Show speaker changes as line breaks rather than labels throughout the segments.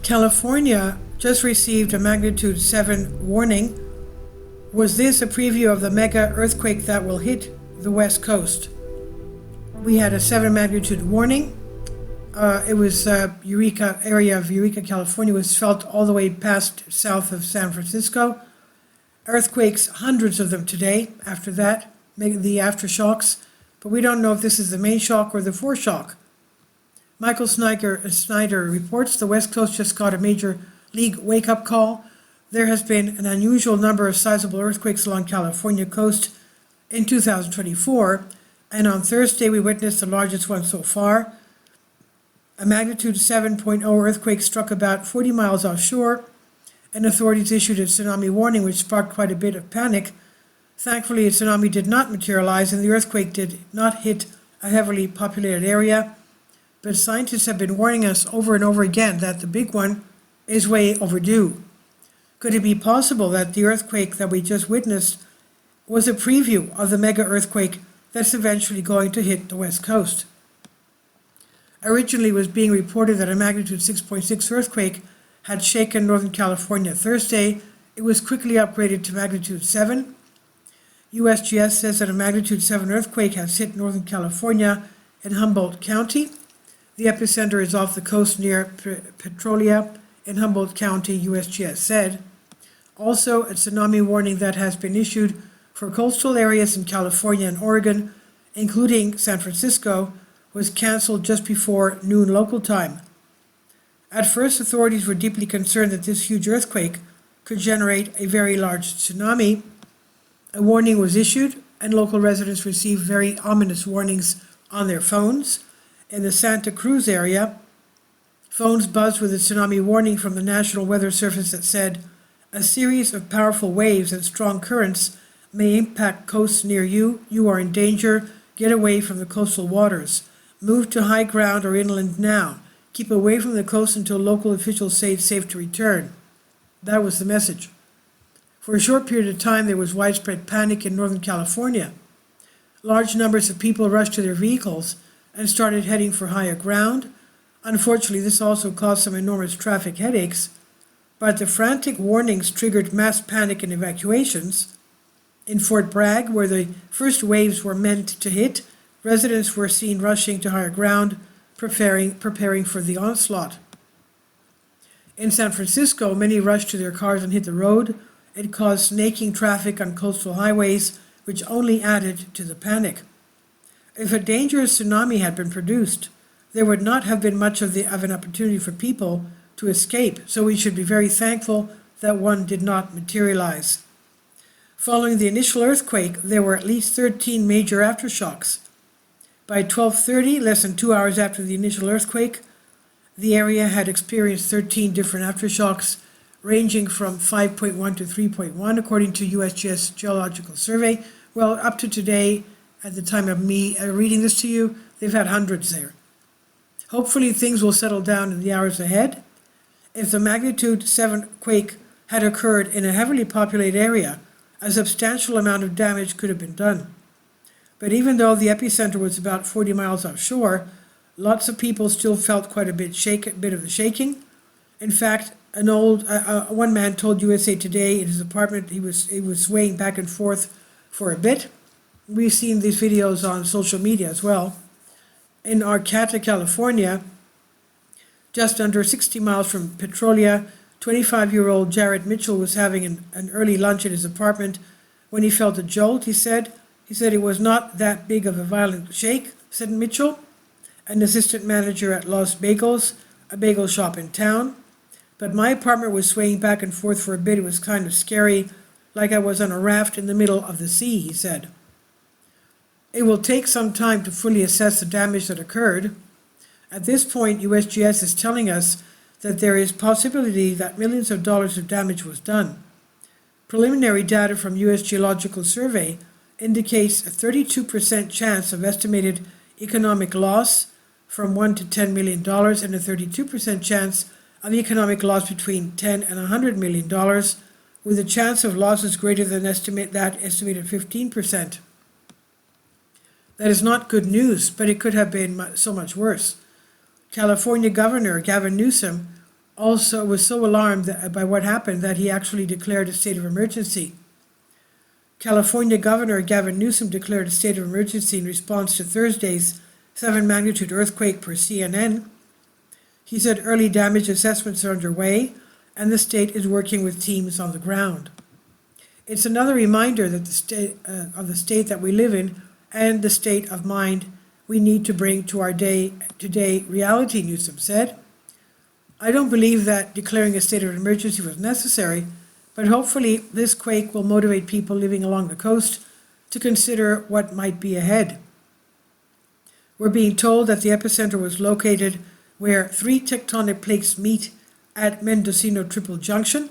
California just received a magnitude 7 warning. Was this a preview of the mega earthquake that will hit the West Coast? We had a 7 magnitude warning. It was Eureka area of Eureka, California, was felt all the way past south of San Francisco. Earthquakes, hundreds of them today after that, the aftershocks, but we don't know if this is the main shock or the foreshock. Michael Snyder reports the West Coast just got a major league wake-up call. There has been an unusual number of sizable earthquakes along California coast in 2024, and on Thursday we witnessed the largest one so far. A magnitude 7.0 earthquake struck about 40 miles offshore, and authorities issued a tsunami warning, which sparked quite a bit of panic. Thankfully, a tsunami did not materialize, and the earthquake did not hit a heavily populated area. But scientists have been warning us over and over again that the big one is way overdue. Could it be possible that the earthquake that we just witnessed was a preview of the mega earthquake that's eventually going to hit the West Coast? Originally, it was being reported that a magnitude 6.6 earthquake had shaken Northern California Thursday. It was quickly upgraded to magnitude 7. USGS says that a magnitude 7 earthquake has hit Northern California in Humboldt County. The epicenter is off the coast near Petrolia in Humboldt County, USGS said. Also, a tsunami warning that has been issued for coastal areas in California and Oregon, including San Francisco, was canceled just before noon local time. At first, authorities were deeply concerned that this huge earthquake could generate a very large tsunami. A warning was issued, and local residents received very ominous warnings on their phones. In the Santa Cruz area, phones buzzed with a tsunami warning from the National Weather Service that said, "A series of powerful waves and strong currents may impact coasts near you. You are in danger. Get away from the coastal waters. Move to high ground or inland now. Keep away from the coast until local officials say it's safe to return." That was the message. For a short period of time, there was widespread panic in Northern California. Large numbers of people rushed to their vehicles and started heading for higher ground. Unfortunately, this also caused some enormous traffic headaches, but the frantic warnings triggered mass panic and evacuations. In Fort Bragg, where the first waves were meant to hit, residents were seen rushing to higher ground, preparing for the onslaught. In San Francisco, many rushed to their cars and hit the road. It caused snaking traffic on coastal highways, which only added to the panic. If a dangerous tsunami had been produced, there would not have been much of an opportunity for people to escape, so we should be very thankful that one did not materialize. Following the initial earthquake, there were at least 13 major aftershocks. By 12:30, less than 2 hours after the initial earthquake, the area had experienced 13 different aftershocks, ranging from 5.1 to 3.1, according to USGS Geological Survey. Well, up to today, at the time of me reading this to you, they've had hundreds there. Hopefully things will settle down in the hours ahead. If the magnitude 7 quake had occurred in a heavily populated area, a substantial amount of damage could have been done. But even though the epicenter was about 40 miles offshore, lots of people still felt quite a bit of the shaking. In fact, one man told USA Today in his apartment he was swaying back and forth for a bit. We've seen these videos on social media as well. In Arcata, California, just under 60 miles from Petrolia, 25-year-old Jared Mitchell was having an early lunch in his apartment when he felt a jolt, he said. He said it was not that big of a violent shake, said Mitchell, an assistant manager at Los Bagels, a bagel shop in town. But my apartment was swaying back and forth for a bit. It was kind of scary, like I was on a raft in the middle of the sea, he said. It will take some time to fully assess the damage that occurred. At this point, USGS is telling us that there is possibility that millions of dollars of damage was done. Preliminary data from US Geological Survey indicates a 32% chance of estimated economic loss from $1 to $10 million and a 32% chance of economic loss between $10 and $100 million, with a chance of losses greater than estimated 15%. That is not good news, but it could have been so much worse. California Governor Gavin Newsom also was so alarmed by what happened that he actually declared a state of emergency. California Governor Gavin Newsom declared a state of emergency in response to Thursday's 7 magnitude earthquake per CNN. He said early damage assessments are underway and the state is working with teams on the ground. It's another reminder that of the state that we live in and the state of mind we need to bring to our day-to-day reality, Newsom said. I don't believe that declaring a state of emergency was necessary, but hopefully this quake will motivate people living along the coast to consider what might be ahead. We're being told that the epicenter was located where 3 tectonic plates meet at Mendocino Triple Junction.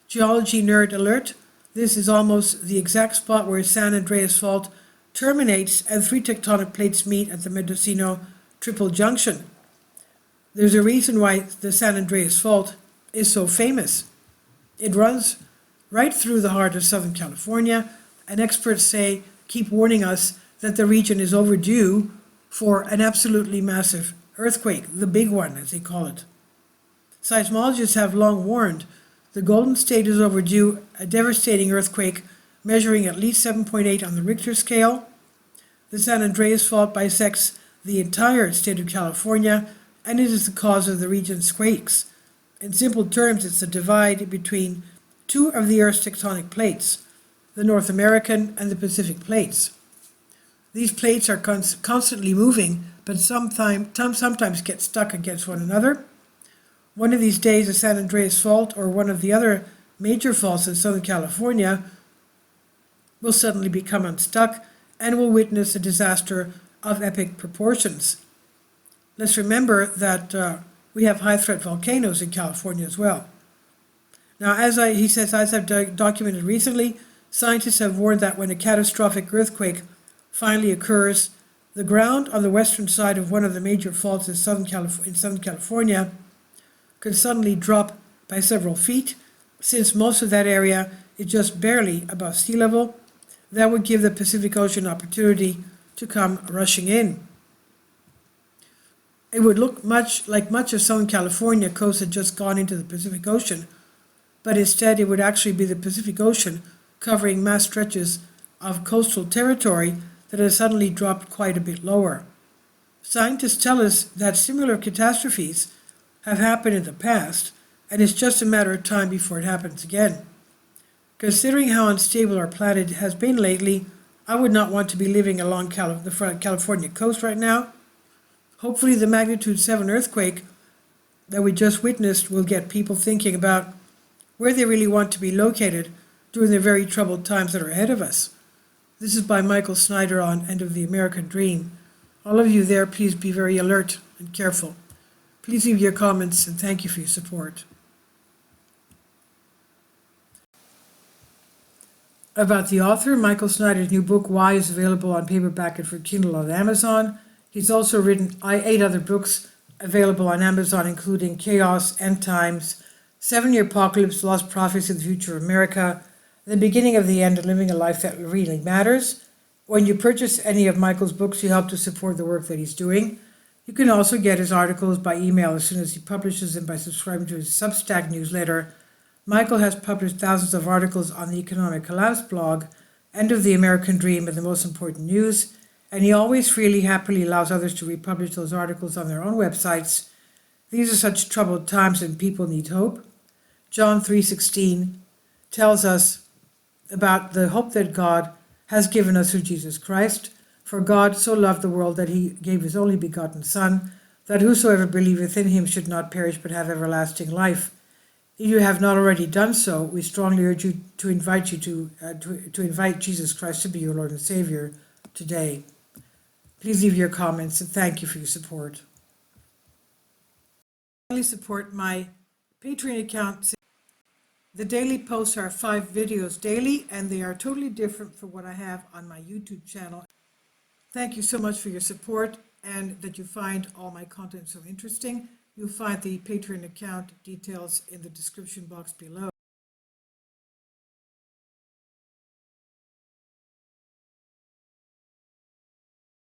Geology nerd alert, this is almost the exact spot where San Andreas Fault terminates and 3 tectonic plates meet at the Mendocino Triple Junction. There's a reason why the San Andreas Fault is so famous. It runs right through the heart of Southern California, and experts keep warning us that the region is overdue for an absolutely massive earthquake, the big one as they call it. Seismologists have long warned the Golden State is overdue a devastating earthquake measuring at least 7.8 on the Richter scale. The San Andreas Fault bisects the entire state of California, and it is the cause of the region's quakes. In simple terms, it's a divide between 2 of the Earth's tectonic plates, the North American and the Pacific plates. These plates are constantly moving, but sometimes get stuck against one another. One of these days, the San Andreas Fault or one of the other major faults in Southern California will suddenly become unstuck and will witness a disaster of epic proportions. Let's remember that we have high-threat volcanoes in California as well. Now, as I've documented recently, scientists have warned that when a catastrophic earthquake finally occurs, the ground on the western side of one of the major faults in Southern California could suddenly drop by several feet, since most of that area is just barely above sea level. That would give the Pacific Ocean opportunity to come rushing in. It would look much of Southern California coast had just gone into the Pacific Ocean, but instead it would actually be the Pacific Ocean covering vast stretches of coastal territory that has suddenly dropped quite a bit lower. Scientists tell us that similar catastrophes have happened in the past, and it's just a matter of time before it happens again. Considering how unstable our planet has been lately, I would not want to be living along the California coast right now. Hopefully the magnitude 7 earthquake that we just witnessed will get people thinking about where they really want to be located during the very troubled times that are ahead of us. This is by Michael Snyder on End of the American Dream. All of you there, please be very alert and careful. Please leave your comments and thank you for your support. About the author, Michael Snyder's new book, Why, is available on paperback and for Kindle on Amazon. He's also written 8 other books available on Amazon, including Chaos, End Times, 7-Year Apocalypse, Lost Prophets in the Future of America, The Beginning of the End, and Living a Life That Really Matters. When you purchase any of Michael's books, you help to support the work that he's doing. You can also get his articles by email as soon as he publishes them by subscribing to his Substack newsletter. Michael has published thousands of articles on the Economic Collapse blog, End of the American Dream, and The Most Important News, and he always freely, happily allows others to republish those articles on their own websites. These are such troubled times and people need hope. John 3:16 tells us about the hope that God has given us through Jesus Christ. For God so loved the world that he gave his only begotten Son, that whosoever believeth in him should not perish but have everlasting life. If you have not already done so, we strongly urge you to invite Jesus Christ to be your Lord and Savior today. Please leave your comments and thank you for your support. Please support my Patreon account. The daily posts are 5 videos daily, and they are totally different from what I have on my YouTube channel. Thank you so much for your support and that you find all my content so interesting. You'll find the Patreon account details in the description box below.